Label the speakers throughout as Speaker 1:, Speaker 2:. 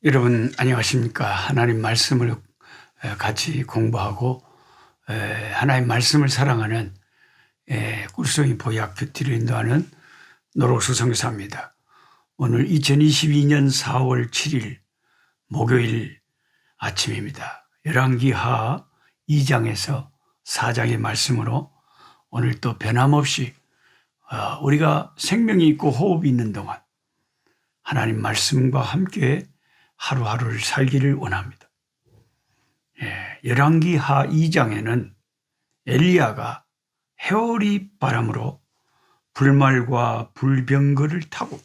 Speaker 1: 여러분 안녕하십니까? 하나님 말씀을 같이 공부하고 하나님 말씀을 사랑하는 꿀송이 보약 큐티를 인도하는 노록수 선교사입니다. 오늘 2022년 4월 7일 목요일 아침입니다. 열왕기하 2장에서 4장의 말씀으로 오늘 또 변함없이 우리가 생명이 있고 호흡이 있는 동안 하나님 말씀과 함께 하루하루를 살기를 원합니다. 열왕기하 2장에는 엘리야가 해오리 바람으로 불말과 불병거를 타고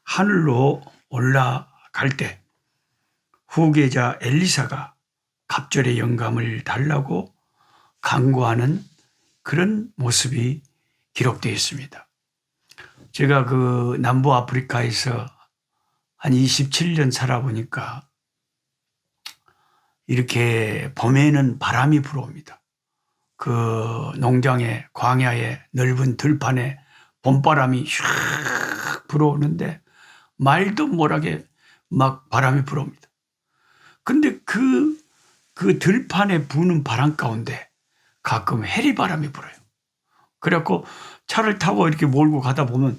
Speaker 1: 하늘로 올라갈 때 후계자 엘리사가 갑절의 영감을 달라고 간구하는 그런 모습이 기록되어 있습니다. 제가 그 남부 아프리카에서 한 27년 살아보니까 이렇게 봄에는 바람이 불어옵니다. 그 농장에 광야에 넓은 들판에 봄바람이 슉 불어오는데 말도 못하게 막 바람이 불어옵니다. 근데 그 들판에 부는 바람 가운데 가끔 해리바람이 불어요. 그래갖고 차를 타고 이렇게 몰고 가다 보면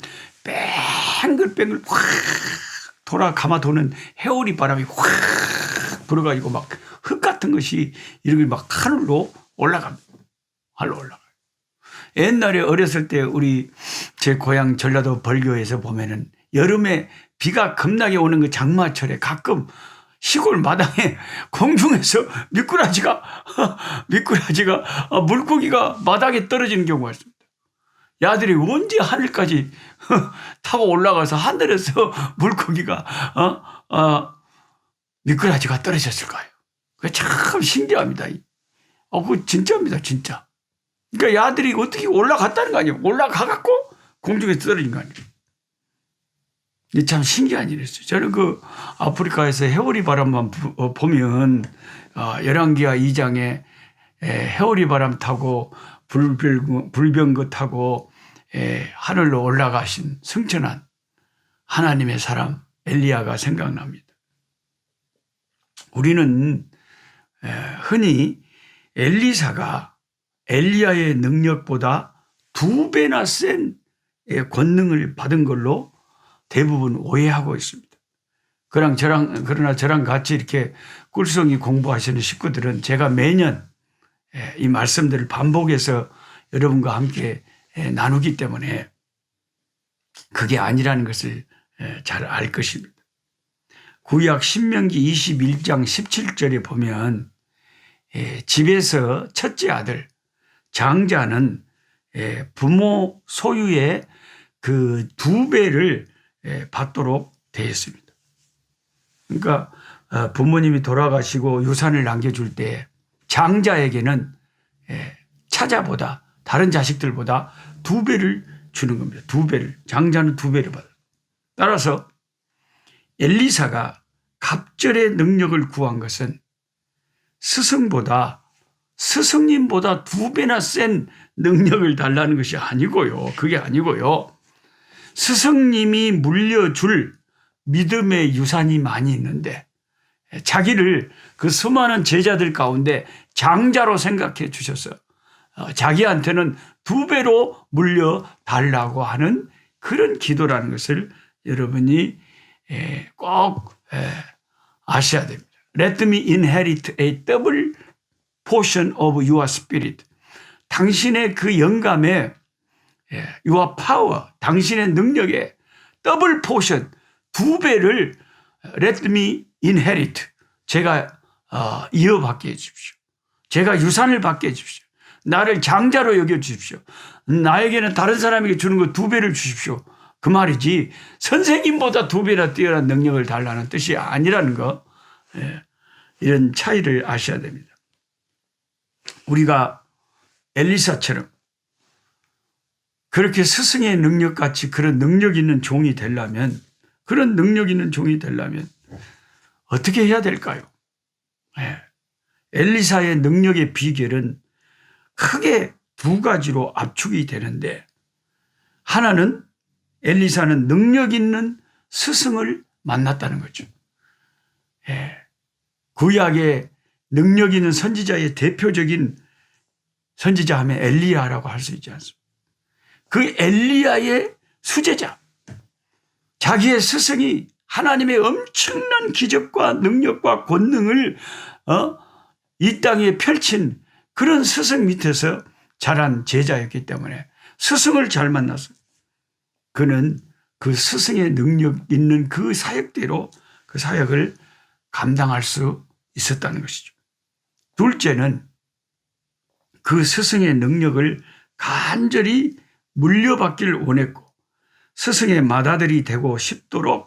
Speaker 1: 뱅글뱅글 확 감아 도는 해오리 바람이 확 불어가지고 막 흙 같은 것이 이렇게 막 하늘로 올라갑니다. 하늘로 올라가요. 옛날에 어렸을 때 제 고향 전라도 벌교에서 보면은 여름에 비가 겁나게 오는 그 장마철에 가끔 시골 마당에 공중에서 미꾸라지가 물고기가 마당에 떨어지는 경우가 있습니다. 야들이 언제 하늘까지 타고 올라가서 하늘에서 물고기가 미꾸라지가 떨어졌을까요? 그게 참 신기합니다. 그거 진짜입니다, 진짜. 그러니까 야들이 어떻게 올라갔다는 거 아니에요? 올라가갖고 공중에 떨어진 거 아니에요? 이게 참 신기한 일이었어요. 저는 그 아프리카에서 해오리 바람만 보면 열왕기하 2장에 해오리 바람 타고 불병거 타고 하늘로 올라가신 승천한 하나님의 사람 엘리야가 생각납니다. 우리는 흔히 엘리사가 엘리야의 능력보다 2배나 센 권능을 받은 걸로 대부분 오해하고 있습니다. 그러나 저랑 같이 이렇게 꿀송이 공부하시는 식구들은 제가 매년 이 말씀들을 반복해서 여러분과 함께 나누기 때문에 그게 아니라는 것을 잘 알 것입니다. 구약 신명기 21장 17절에 보면 집에서 첫째 아들 장자는 부모 소유의 그 2배를 받도록 되어 있습니다. 그러니까 부모님이 돌아가시고 유산을 남겨줄 때 장자에게는 차자보다 다른 자식들보다 2배를 주는 겁니다. 2배를. 장자는 2배를 받아요. 따라서 엘리사가 갑절의 능력을 구한 것은 스승님보다 2배나 센 능력을 달라는 것이 아니고요. 그게 아니고요. 스승님이 물려줄 믿음의 유산이 많이 있는데 자기를 그 수많은 제자들 가운데 장자로 생각해 주셔서 자기한테는 2배로 물려달라고 하는 그런 기도라는 것을 여러분이 꼭 아셔야 됩니다. Let me inherit a double portion of your spirit. 당신의 그 영감에 your power, 당신의 능력에 더블 포션 2배를 let me inherit. 제가 이어받게 해주십시오. 제가 유산을 받게 해주십시오. 나를 장자로 여겨주십시오. 나에게는 다른 사람에게 주는 거 2배를 주십시오. 그 말이지 선생님보다 2배나 뛰어난 능력을 달라는 뜻이 아니라는 거, 이런 차이를 아셔야 됩니다. 우리가 엘리사처럼 그렇게 스승의 능력같이 그런 능력 있는 종이 되려면 어떻게 해야 될까요? 엘리사의 능력의 비결은 크게 2가지로 압축이 되는데, 엘리사는 능력 있는 스승을 만났다는 거죠. 예, 구약의 능력 있는 선지자의 대표적인 선지자 하면 엘리야라고 할 수 있지 않습니까? 그 엘리야의 수제자, 자기의 스승이 하나님의 엄청난 기적과 능력과 권능을 이 땅에 펼친 그런 스승 밑에서 자란 제자였기 때문에 스승을 잘 만나서 그는 그 스승의 능력 있는 그 사역대로 그 사역을 감당할 수 있었다는 것이죠. 둘째는 그 스승의 능력을 간절히 물려받기를 원했고 스승의 맏아들이 되고 싶도록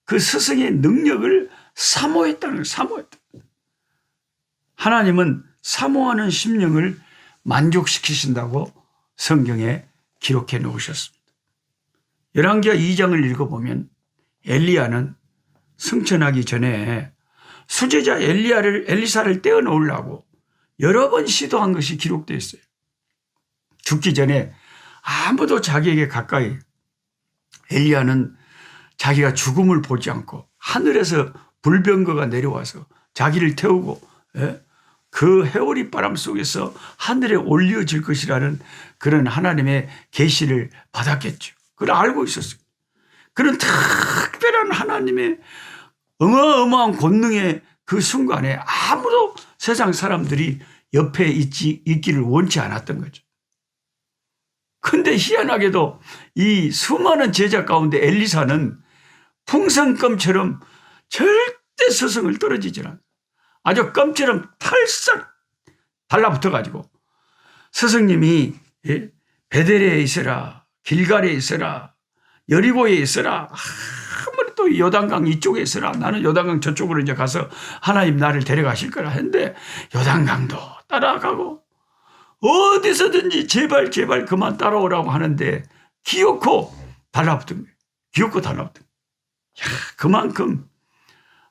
Speaker 1: 그 스승의 능력을 사모했다는 거예요. 사모했다. 하나님은 사모하는 심령을 만족시키신다고 성경에 기록해 놓으셨습니다. 열왕기하 2장을 읽어보면 엘리야는 승천하기 전에 수제자 엘리사를 떼어놓으려고 여러 번 시도한 것이 기록되어 있어요. 죽기 전에 아무도 자기에게 가까이, 엘리야는 자기가 죽음을 보지 않고 하늘에서 불병거가 내려와서 자기를 태우고 그 해오리 바람 속에서 하늘에 올려질 것이라는 그런 하나님의 계시를 받았겠죠. 그걸 알고 있었어요. 그런 특별한 하나님의 어마어마한 권능의 그 순간에 아무도 세상 사람들이 옆에 있기를 원치 않았던 거죠. 근데 희한하게도 이 수많은 제자 가운데 엘리사는 풍선껌처럼 절대 스승을 떨어지질 않아요. 아주 껌처럼 탈싹 달라붙어가지고 스승님이 베델에 있어라, 길갈에 있어라, 여리고에 있어라, 아무리 또 요단강 이쪽에 있어라, 나는 요단강 저쪽으로 이제 가서 하나님 나를 데려가실 거라 했는데 요단강도 따라가고 어디서든지 제발 그만 따라오라고 하는데 기어코 달라붙은 거예요. 기어코 달라붙은 거예요. 그만큼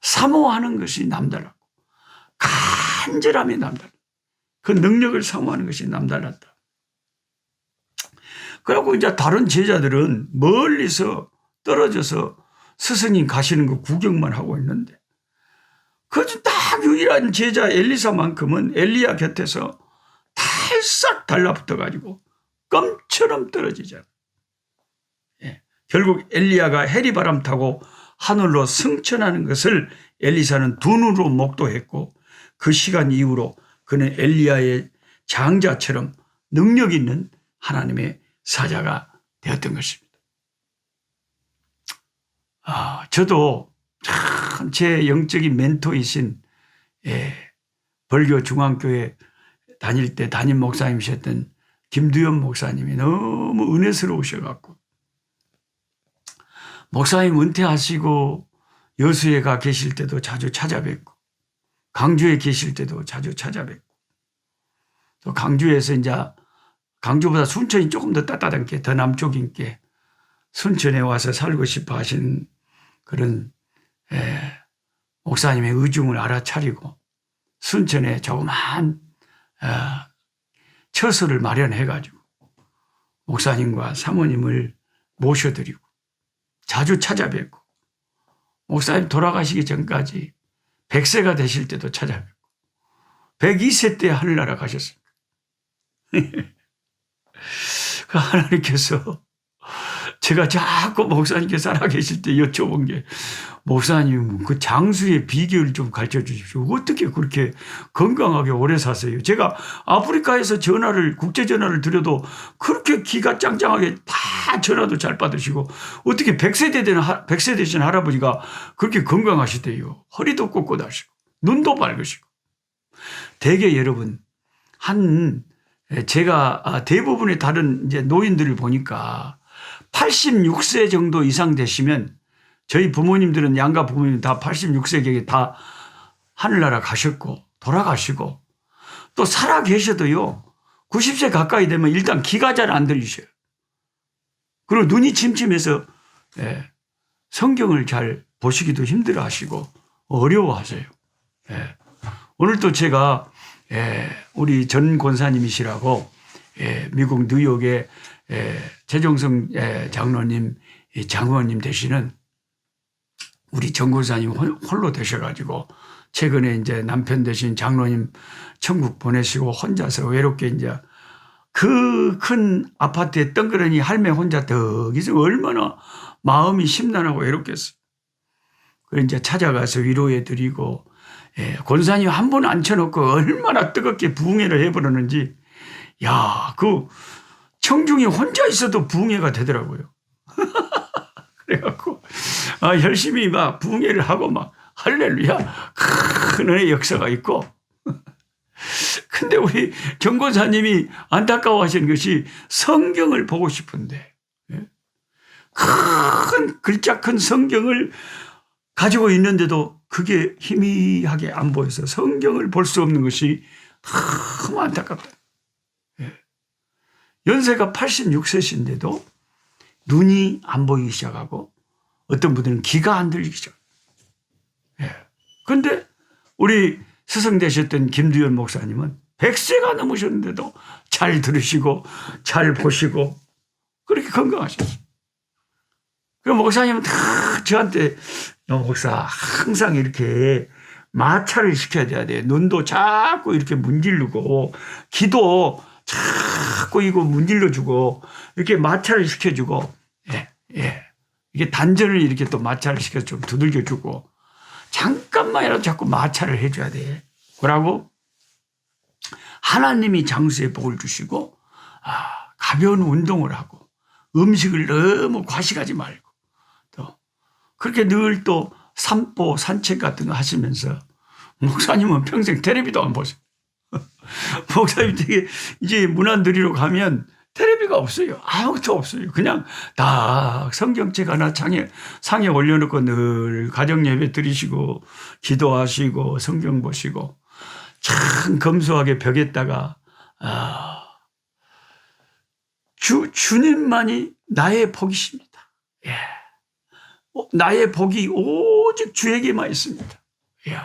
Speaker 1: 사모하는 것이 남달랐고 간절함이 남달랐다. 그 능력을 사모하는 것이 남달랐다. 그리고 이제 다른 제자들은 멀리서 떨어져서 스승님 가시는 거 구경만 하고 있는데 그 딱 유일한 제자 엘리사만큼은 엘리야 곁에서 탈싹 달라붙어가지고 껌처럼 떨어지잖아. 결국 엘리야가 해리바람 타고 하늘로 승천하는 것을 엘리사는 두 눈으로 목도했고 그 시간 이후로 그는 엘리야의 장자처럼 능력 있는 하나님의 사자가 되었던 것입니다. 저도 참 제 영적인 멘토이신 벌교 중앙교회 다닐 때 담임 목사님이셨던 김두현 목사님이 너무 은혜스러우셔갖고 목사님 은퇴하시고 여수에 가 계실 때도 자주 찾아뵙고 강주에 계실 때도 자주 찾아뵙고 또 강주에서 이제 강주보다 순천이 조금 더 따뜻한 게 더 남쪽인 게 순천에 와서 살고 싶어 하시는 그런 목사님의 의중을 알아차리고 순천에 조그마한 처소를 마련해가지고 목사님과 사모님을 모셔드리고 자주 찾아뵙고 목사님 돌아가시기 전까지 100세가 되실 때도 찾아뵙고 102세 때 하늘나라 가셨습니다. 그 하나님께서 제가 자꾸 목사님께 살아계실 때 여쭤본 게 목사님 그 장수의 비결을 좀 가르쳐 주십시오. 어떻게 그렇게 건강하게 오래 사세요? 제가 아프리카에서 국제 전화를 드려도 그렇게 기가 짱짱하게 다 전화도 잘 받으시고 어떻게 100세 되신 할아버지가 그렇게 건강하시대요. 허리도 꼿꼿하시고 눈도 밝으시고. 대개 여러분 제가 대부분의 다른 이제 노인들을 보니까 86세 정도 이상 되시면 저희 부모님들은 양가 부모님 다 86세경에 다 하늘나라 가셨고 돌아가시고 또 살아 계셔도요 90세 가까이 되면 일단 기가 잘 안 들리셔요. 그리고 눈이 침침해서 성경을 잘 보시기도 힘들어 하시고 어려워하세요. 오늘 또 제가 우리 전 권사님이시라고 미국 뉴욕의 최종성 장로님, 장로님 되시는 우리 정고사님 홀로 되셔가지고 최근에 이제 남편 되신 장로님 천국 보내시고 혼자서 외롭게 이제 그 큰 아파트에 덩그러니 할매 혼자 덕 있어 얼마나 마음이 심란하고 외롭겠어. 그래서 이제 찾아가서 위로해 드리고, 예, 권사님 한 번 앉혀놓고 얼마나 뜨겁게 부흥회를 해버렸는지, 야, 그 청중이 혼자 있어도 부흥회가 되더라고요. 그래갖고 열심히 막 부흥회를 하고 막 할렐루야 큰 은혜 역사가 있고. 근데 우리 정권사님이 안타까워하시는 것이 성경을 보고 싶은데, 큰 글자 큰 성경을 가지고 있는데도 그게 희미하게 안 보여서 성경을 볼 수 없는 것이 너무 안타깝다. 연세가 86세신데도 눈이 안 보이기 시작하고 어떤 분들은 귀가 안 들리기 시작. 그런데 우리 스승되셨던 김두현 목사님은 100세가 넘으셨는데도 잘 들으시고 잘 보시고 그렇게 건강하셨어요. 그 목사님은 다 저한테 목사 항상 이렇게 마찰을 시켜야 돼. 눈도 자꾸 이렇게 문지르고 귀도 자꾸 이거 문질러주고 이렇게 마찰을 시켜주고, 이게 단전을 이렇게 또 마찰을 시켜서 좀 두들겨주고 잠깐만이라도 자꾸 마찰을 해줘야 돼. 그러고 하나님이 장수의 복을 주시고 가벼운 운동을 하고 음식을 너무 과식하지 말고 또 그렇게 늘 또 산보 산책 같은 거 하시면서 목사님은 평생 텔레비도 안 보세요. 목사님 되게 이제 문안드리러 가면 텔레비가 없어요. 아무것도 없어요. 그냥 다 성경책 하나 상에 올려놓고 늘 가정예배 드리시고 기도하시고 성경 보시고 참 검소하게 벽에다가 주님만이 나의 복이십니다. 예. 나의 복이 오직 주에게만 있습니다. 예.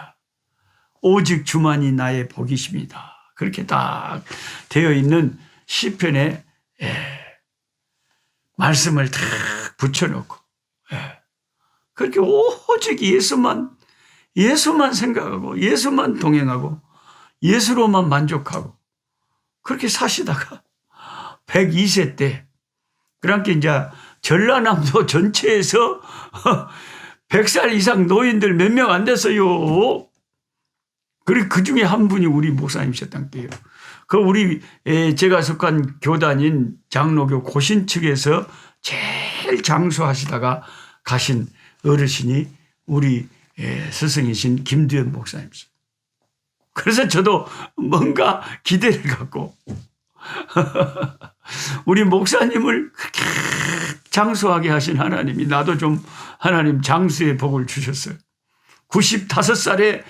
Speaker 1: 오직 주만이 나의 복이십니다. 그렇게 딱 되어 있는 시편에 말씀을 딱 붙여놓고 그렇게 오직 예수만 생각하고 예수만 동행하고 예수로만 만족하고 그렇게 사시다가 102세 때 그러니까 이제 전라남도 전체에서 100살 이상 노인들 몇 명 안 됐어요. 그리고 그 중에 한 분이 우리 목사님이셨단 게요. 그 우리 제가 속한 교단인 장로교 고신 측에서 제일 장수하시다가 가신 어르신이 우리 스승이신 김두현 목사님이십니다. 그래서 저도 뭔가 기대를 갖고 우리 목사님을 그렇게 장수하게 하신 하나님이 나도 좀 하나님 장수의 복을 주셨어요. 95살에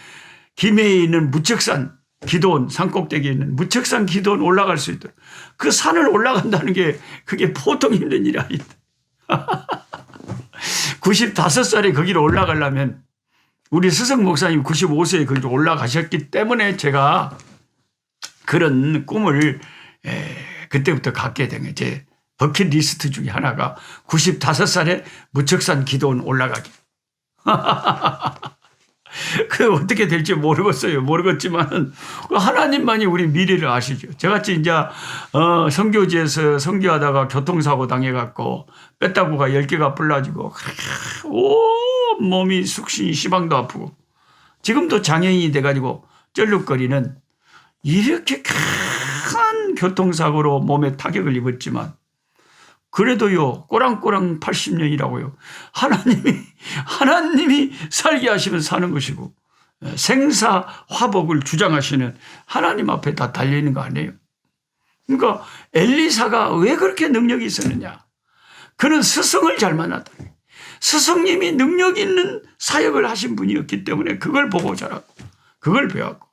Speaker 1: 김해에 있는 무척산 기도원 산꼭대기에 있는 무척산 기도원 올라갈 수 있도록 그 산을 올라간다는 게 그게 보통 힘든 일이 아니다. 95살에 거기를 올라가려면 우리 스승 목사님 95세에 거기로 올라가셨기 때문에 제가 그런 꿈을 그때부터 갖게 된 거예요. 제 버킷리스트 중에 하나가 95살에 무척산 기도원 올라가기. 그 어떻게 될지 모르겠어요. 모르겠지만 하나님만이 우리 미래를 아시죠. 저같이 이제 선교지에서 선교하다가 교통사고 당해갖고 뼈다구가 10개가 불라지고 온 몸이 숙신이 시방도 아프고 지금도 장애인이 돼가지고 쩔룩거리는 이렇게 큰 교통사고로 몸에 타격을 입었지만 그래도요, 꼬랑꼬랑 80년이라고요. 하나님이 살게 하시면 사는 것이고, 생사 화복을 주장하시는 하나님 앞에 다 달려있는 거 아니에요? 그러니까 엘리사가 왜 그렇게 능력이 있었느냐? 그는 스승을 잘 만났다. 스승님이 능력 있는 사역을 하신 분이었기 때문에 그걸 보고 자랐고, 그걸 배웠고,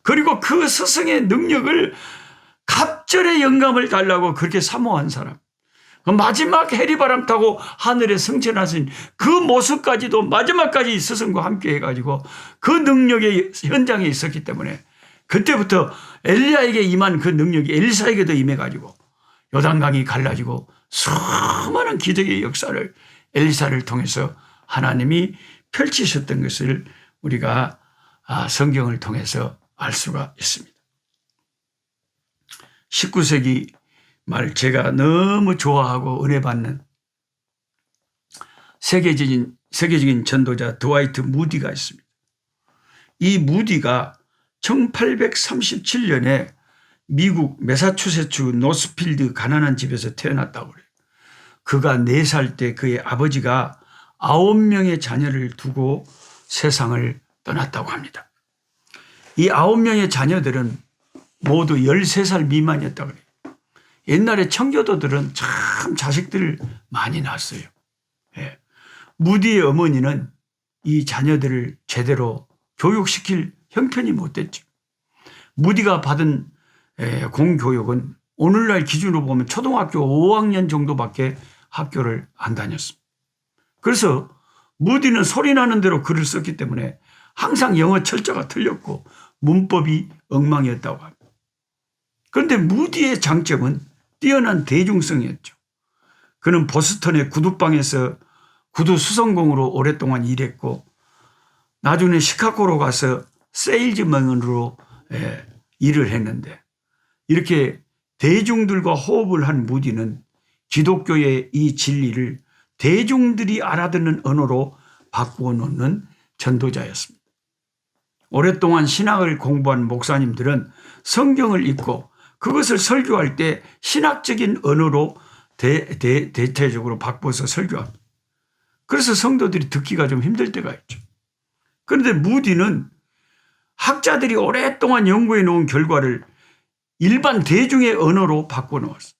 Speaker 1: 그리고 그 스승의 능력을 갑절의 영감을 달라고 그렇게 사모한 사람. 마지막 해리바람 타고 하늘에 승천하신 그 모습까지도 마지막까지 스승과 함께 해가지고 그 능력의 현장에 있었기 때문에 그때부터 엘리야에게 임한 그 능력이 엘리사에게도 임해가지고 요단강이 갈라지고 수많은 기적의 역사를 엘리사를 통해서 하나님이 펼치셨던 것을 우리가 성경을 통해서 알 수가 있습니다. 19세기 말 제가 너무 좋아하고 은혜 받는 세계적인 전도자 드와이트 무디가 있습니다. 이 무디가 1837년에 미국 매사추세츠 노스필드 가난한 집에서 태어났다고 그래요. 그가 4살 때 그의 아버지가 9명의 자녀를 두고 세상을 떠났다고 합니다. 이 9명의 자녀들은 모두 13살 미만이었다고 그래요. 옛날에 청교도들은 참 자식들을 많이 낳았어요. 예. 무디의 어머니는 이 자녀들을 제대로 교육시킬 형편이 못 됐죠. 무디가 받은 공교육은 오늘날 기준으로 보면 초등학교 5학년 정도밖에 학교를 안 다녔습니다. 그래서 무디는 소리나는 대로 글을 썼기 때문에 항상 영어 철자가 틀렸고 문법이 엉망이었다고 합니다. 그런데 무디의 장점은 뛰어난 대중성이었죠. 그는 보스턴의 구두방에서 구두 수선공으로 오랫동안 일했고 나중에 시카고로 가서 세일즈맨으로 일을 했는데 이렇게 대중들과 호흡을 한 무디는 기독교의 이 진리를 대중들이 알아듣는 언어로 바꾸어 놓는 전도자였습니다. 오랫동안 신학을 공부한 목사님들은 성경을 읽고 그것을 설교할 때 신학적인 언어로 대체적으로 바꿔서 설교합니다. 그래서 성도들이 듣기가 좀 힘들 때가 있죠. 그런데 무디는 학자들이 오랫동안 연구해 놓은 결과를 일반 대중의 언어로 바꿔 놓았어요.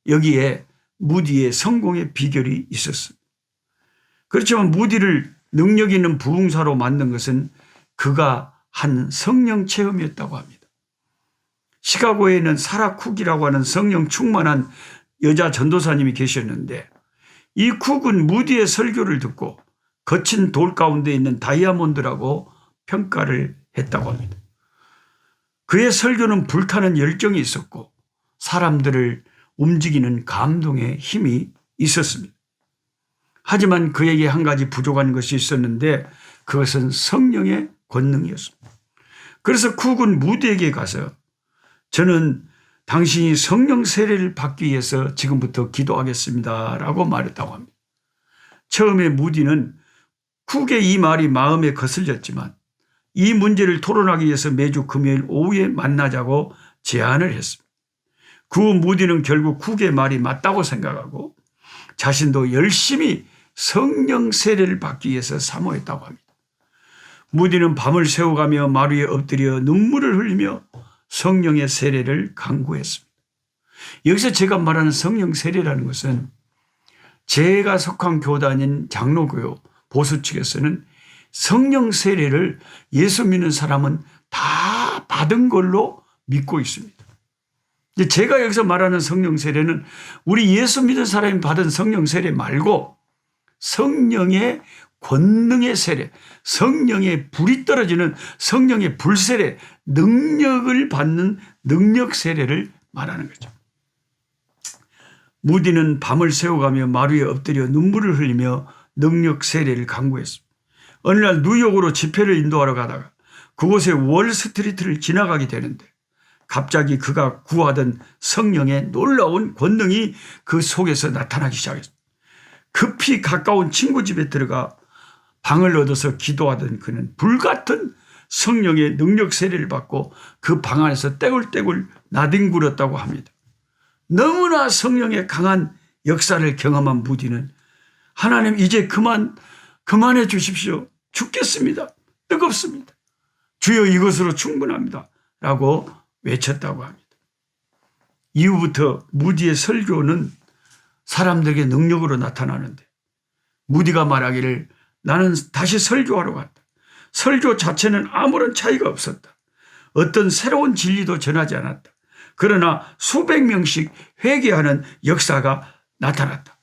Speaker 1: 여기에 무디의 성공의 비결이 있었습니다. 그렇지만 무디를 능력 있는 부흥사로 만든 것은 그가 한 성령 체험이었다고 합니다. 시카고에는 사라 쿡이라고 하는 성령 충만한 여자 전도사님이 계셨는데 이 쿡은 무디의 설교를 듣고 거친 돌 가운데 있는 다이아몬드라고 평가를 했다고 합니다. 그의 설교는 불타는 열정이 있었고 사람들을 움직이는 감동의 힘이 있었습니다. 하지만 그에게 한 가지 부족한 것이 있었는데 그것은 성령의 권능이었습니다. 그래서 쿡은 무디에게 가서 저는 당신이 성령 세례를 받기 위해서 지금부터 기도하겠습니다 라고 말했다고 합니다. 처음에 무디는 쿡의 이 말이 마음에 거슬렸지만 이 문제를 토론하기 위해서 매주 금요일 오후에 만나자고 제안을 했습니다. 그 후 무디는 결국 쿡의 말이 맞다고 생각하고 자신도 열심히 성령 세례를 받기 위해서 사모했다고 합니다. 무디는 밤을 새워가며 말 위에 엎드려 눈물을 흘리며 성령의 세례를 간구했습니다. 여기서 제가 말하는 성령 세례라는 것은 제가 속한 교단인 장로교요 보수 측에서는 성령 세례를 예수 믿는 사람은 다 받은 걸로 믿고 있습니다. 제가 여기서 말하는 성령 세례는 우리 예수 믿는 사람이 받은 성령 세례 말고 성령의 권능의 세례, 성령의 불이 떨어지는 성령의 불세례, 능력을 받는 능력 세례를 말하는 거죠. 무디는 밤을 새워가며 말 위에 엎드려 눈물을 흘리며 능력 세례를 간구했습니다. 어느 날 뉴욕으로 집회를 인도하러 가다가 그곳의 월스트리트를 지나가게 되는데 갑자기 그가 구하던 성령의 놀라운 권능이 그 속에서 나타나기 시작했습니다. 급히 가까운 친구 집에 들어가 방을 얻어서 기도하던 그는 불같은 성령의 능력 세례를 받고 그 방 안에서 떼굴떼굴 나뒹굴었다고 합니다. 너무나 성령의 강한 역사를 경험한 무디는 하나님 이제 그만해 주십시오. 죽겠습니다. 뜨겁습니다. 주여 이것으로 충분합니다. 라고 외쳤다고 합니다. 이후부터 무디의 설교는 사람들에게 능력으로 나타나는데 무디가 말하기를 나는 다시 설교하러 갔다. 설교 자체는 아무런 차이가 없었다. 어떤 새로운 진리도 전하지 않았다. 그러나 수백 명씩 회개하는 역사가 나타났다.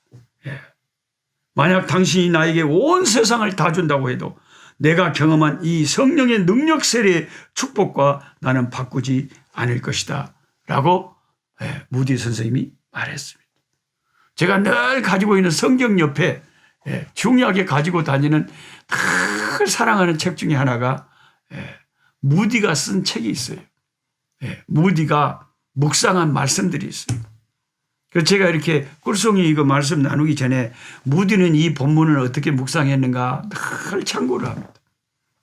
Speaker 1: 만약 당신이 나에게 온 세상을 다 준다고 해도 내가 경험한 이 성령의 능력 세례의 축복과 나는 바꾸지 않을 것이다. 라고 무디 선생님이 말했습니다. 제가 늘 가지고 있는 성경 옆에 중요하게 가지고 다니는 책을 사랑하는 책 중에 하나가 무디가 쓴 책이 있어요. 무디가 묵상한 말씀들이 있어요. 그래서 제가 이렇게 꿀송이 이거 말씀 나누기 전에 무디는 이 본문을 어떻게 묵상했는가 늘 참고를 합니다.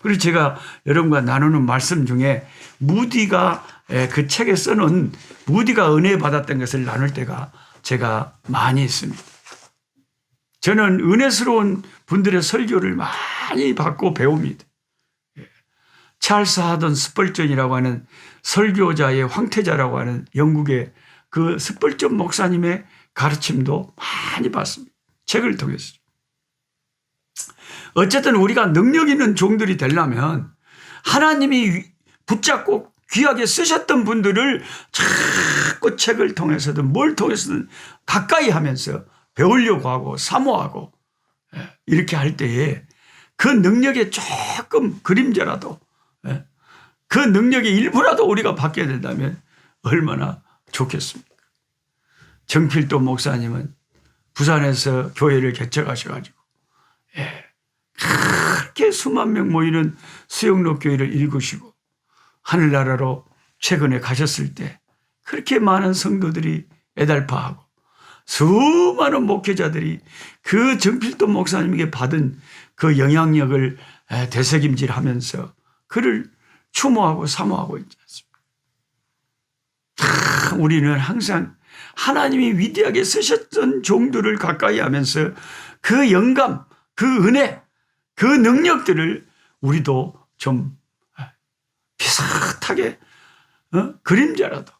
Speaker 1: 그래서 제가 여러분과 나누는 말씀 중에 무디가 그 책에 써놓은 무디가 은혜 받았던 것을 나눌 때가 제가 많이 있습니다. 저는 은혜스러운 분들의 설교를 많이 받고 배웁니다. 찰스 하던 스펄전이라고 하는 설교자의 황태자라고 하는 영국의 그 스펄전 목사님의 가르침도 많이 받습니다. 책을 통해서. 어쨌든 우리가 능력 있는 종들이 되려면 하나님이 붙잡고 귀하게 쓰셨던 분들을 자꾸 책을 통해서든 뭘 통해서든 가까이 하면서 배우려고 하고 사모하고 이렇게 할 때에 그 능력에 조금 그림자라도 그 능력의 일부라도 우리가 받게 된다면 얼마나 좋겠습니까? 정필도 목사님은 부산에서 교회를 개척하셔가지고 그렇게 수만 명 모이는 수영로 교회를 일구시고 하늘나라로 최근에 가셨을 때 그렇게 많은 성도들이 애달파하고 수많은 목회자들이 그 정필도 목사님에게 받은 그 영향력을 되새김질하면서 그를 추모하고 사모하고 있지 않습니까? 우리는 항상 하나님이 위대하게 쓰셨던 종들을 가까이 하면서 그 영감, 그 은혜, 그 능력들을 우리도 좀 비슷하게 그림자라도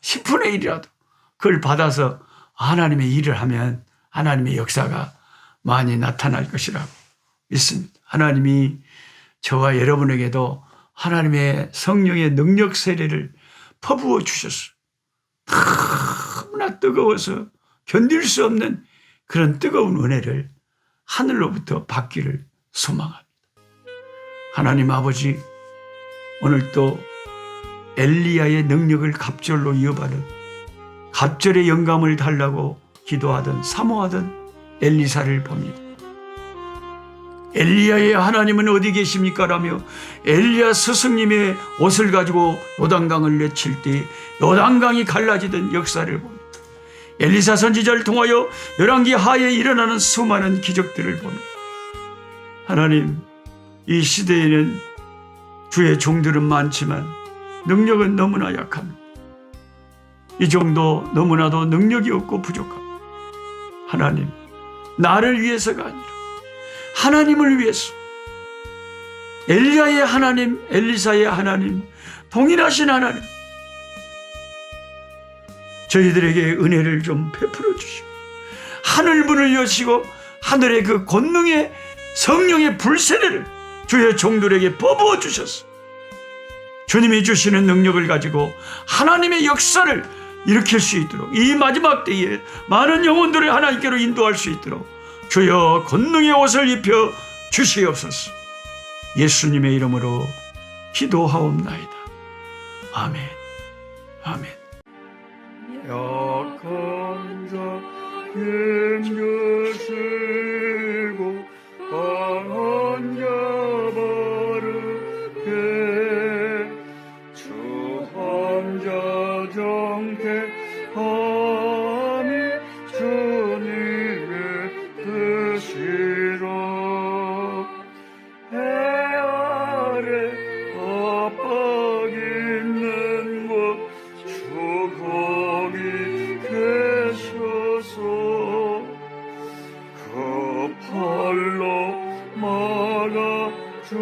Speaker 1: 10분의 1이라도 그걸 받아서 하나님의 일을 하면 하나님의 역사가 많이 나타날 것이라고 믿습니다. 하나님이 저와 여러분에게도 하나님의 성령의 능력 세례를 퍼부어 주셨어요. 너무나 뜨거워서 견딜 수 없는 그런 뜨거운 은혜를 하늘로부터 받기를 소망합니다. 하나님 아버지, 오늘 또 엘리야의 능력을 갑절로 이어받은 갑절의 영감을 달라고 기도하던 사모하던 엘리사를 봅니다. 엘리야의 하나님은 어디 계십니까? 라며 엘리야 스승님의 옷을 가지고 요단강을 내칠 때 요단강이 갈라지던 역사를 봅니다. 엘리사 선지자를 통하여 열왕기 하에 일어나는 수많은 기적들을 봅니다. 하나님, 이 시대에는 주의 종들은 많지만 능력은 너무나 약합니다. 이 정도 너무나도 능력이 없고 부족합니다. 하나님, 나를 위해서가 아니라 하나님을 위해서 엘리야의 하나님, 엘리사의 하나님, 동일하신 하나님, 저희들에게 은혜를 좀 베풀어 주시고 하늘 문을 여시고 하늘의 그 권능의 성령의 불세례를 주의 종들에게 퍼부어 주셔서 주님이 주시는 능력을 가지고 하나님의 역사를 일으킬 수 있도록 이 마지막 때에 많은 영혼들을 하나님께로 인도할 수 있도록 주여 권능의 옷을 입혀 주시옵소서. 예수님의 이름으로 기도하옵나이다. 아멘. 아멘. 약한 자 힘주시고 강한 자 바르게 주한 자 정케함이 주님의 뜻이라. 해 아래 압박 있는 곳 주 거기 계셔서 그 팔로 막아 주